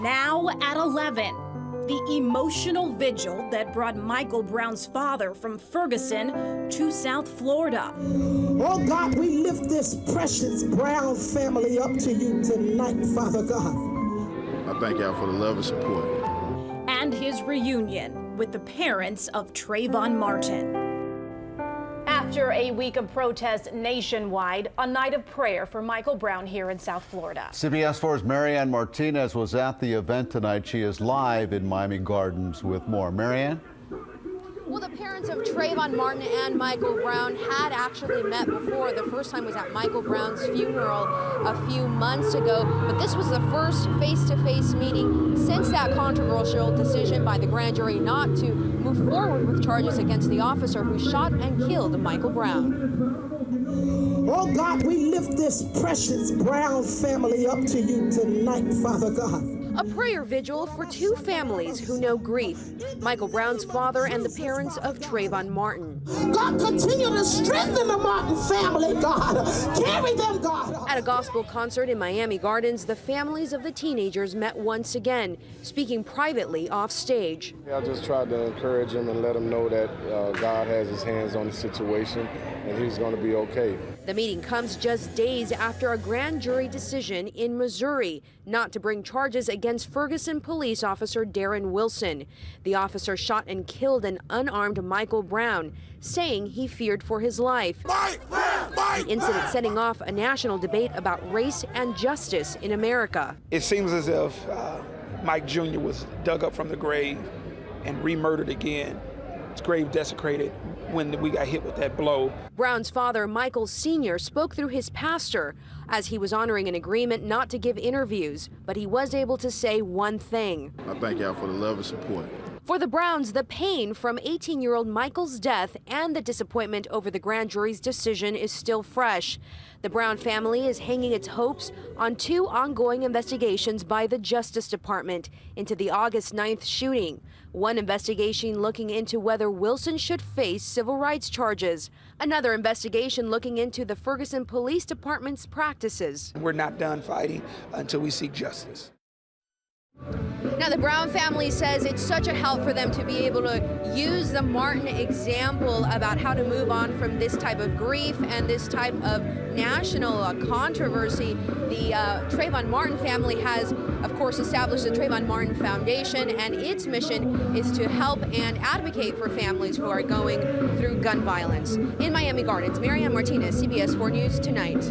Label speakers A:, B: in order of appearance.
A: Now at 11, the emotional vigil that brought Michael Brown's father from Ferguson to South Florida.
B: Oh God, we lift this precious Brown family up to you tonight, Father God.
C: I thank y'all for the love and support.
A: And his reunion with the parents of Trayvon Martin. After a week of protests nationwide, a night of prayer for Michael Brown here in South Florida.
D: CBS 4's Marianne Martinez was at the event tonight. She is live in Miami Gardens with more. Marianne?
E: Well, the parents of Trayvon Martin and Michael Brown had actually met before. The first time was at Michael Brown's funeral a few months ago, but this was the first face-to-face meeting since that controversial decision by the grand jury not to move forward with charges against the officer who shot and killed Michael Brown.
B: Oh God, we lift this precious Brown family up to you tonight, Father God.
E: A prayer vigil for two families who know grief, Michael Brown's father and the parents of Trayvon Martin.
B: God, continue to strengthen the Martin family, God. Carry them, God.
E: At a gospel concert in Miami Gardens, the families of the teenagers met once again, speaking privately off stage.
F: I just tried to encourage him and let him know that God has his hands on the situation and he's going to be okay.
E: The meeting comes just days after a grand jury decision in Missouri not to bring charges against Ferguson police officer Darren Wilson. The officer shot and killed an unarmed Michael Brown, saying he feared for his life. The incident setting off a national debate about race and justice in America.
G: It seems as if Mike Jr. was dug up from the grave and re-murdered again. His grave desecrated when we got hit with that blow.
E: Brown's father, Michael Sr., spoke through his pastor as he was honoring an agreement not to give interviews, but he was able to say one thing.
C: I thank y'all for the love and support.
E: For the Browns, the pain from 18-year-old Michael's death and the disappointment over the grand jury's decision is still fresh. The Brown family is hanging its hopes on two ongoing investigations by the Justice Department into the August 9th shooting. One investigation looking into whether Wilson should face civil rights charges. Another investigation looking into the Ferguson Police Department's practices.
G: We're not done fighting until we seek justice.
E: Now, the Brown family says it's such a help for them to be able to use the Martin example about how to move on from this type of grief and this type of national controversy. The Trayvon Martin family has, of course, established the Trayvon Martin Foundation, and its mission is to help and advocate for families who are going through gun violence. In Miami Gardens, Marianne Martinez, CBS 4 News Tonight.